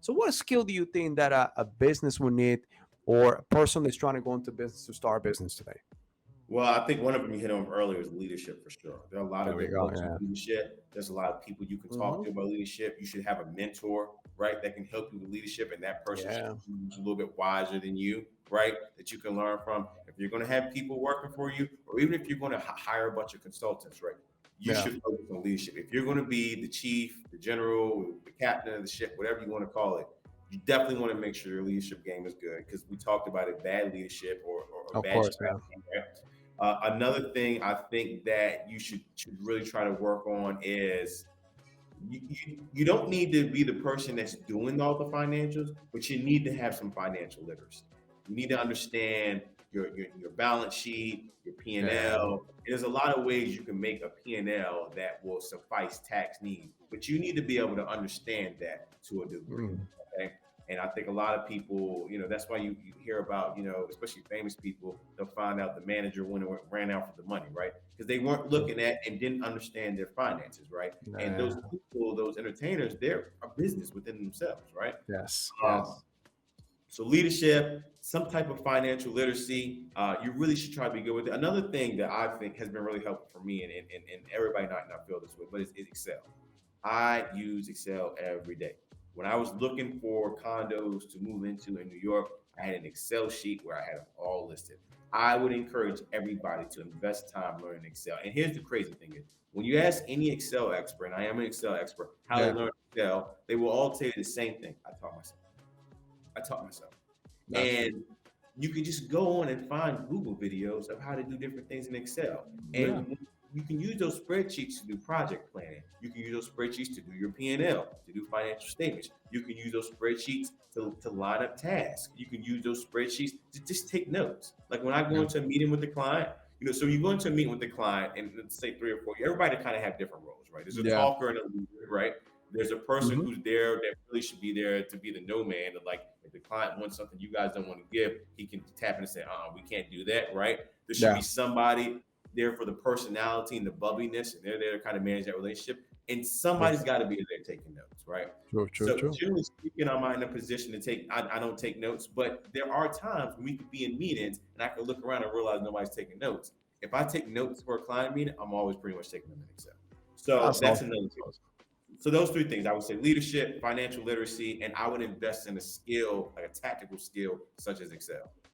So what skill do you think that a business would need, or a person that's trying to go into business to start a business today? Well, I think one of them you hit on earlier is leadership for sure. There are a lot There of we good go. books on Yeah. leadership. There's a lot of people you can talk Hmm. to about leadership. You should have a mentor, right, that can help you with leadership, and that person should Yeah. be a little bit wiser than you, right, that you can learn from. If you're going to have people working for you, or even if you're going to hire a bunch of consultants, right, you Yeah. should focus on leadership. If you're going to be the chief, the general, the captain of the ship, whatever you want to call it, you definitely want to make sure your leadership game is good because we talked about it, bad leadership or Of bad course. Yeah. strategy, right? Another thing I think that you should really try to work on is you don't need to be the person that's doing all the financials, but you need to have some financial literacy. You need to understand your balance sheet, your Yeah. P&L. There's a lot of ways you can make a P&L that will suffice tax needs, but you need to be able to understand that to a degree. Mm. Okay. And I think a lot of people, that's why you hear about, especially famous people, they'll find out the manager ran out for the money, right? Because they weren't looking at and didn't understand their finances, right? And those Yeah. people, those entertainers, they're a business within themselves, right? Yes. Um, Yes. so leadership, some type of financial literacy, you really should try to be good with it. Another thing that I think has been really helpful for me, and everybody not feel this way, but is Excel. I use Excel every day. When I was looking for condos to move into in New York, I had an Excel sheet where I had them all listed. I would encourage everybody to invest time learning Excel. And here's the crazy thing is when you ask any Excel expert, and I am an Excel expert, how they Yeah. learn Excel, they will all tell you the same thing. I taught myself. Gotcha. And you can just go on and find Google videos of how to do different things in Excel. Yeah. And you can use those spreadsheets to do project planning. You can use those spreadsheets to do your P&L, to do financial statements. You can use those spreadsheets to line up tasks. You can use those spreadsheets to just take notes. Like when I go Yeah. into a meeting with the client, so you go into a meeting with the client and let's say three or four, everybody kind of have different roles, right? There's a Yeah. talker and a leader, right? There's a person Hmm. who's there that really should be there to be the no man. That like if the client wants something you guys don't want to give, he can tap in and say, we can't do that, right? There should Yeah. be somebody there for the personality and the bubbliness, and they're there to kind of manage that relationship. And True. somebody's got to be there taking notes, right? True. True. So True. generally speaking, I'm not in a position to take. I don't take notes, but there are times when we could be in meetings and I can look around and realize nobody's taking notes. If I take notes for a client meeting, I'm always pretty much taking them in Excel. So That's that's awesome. another That's thing. awesome. So those three things, I would say leadership, financial literacy, and I would invest in a skill, like a tactical skill such as Excel.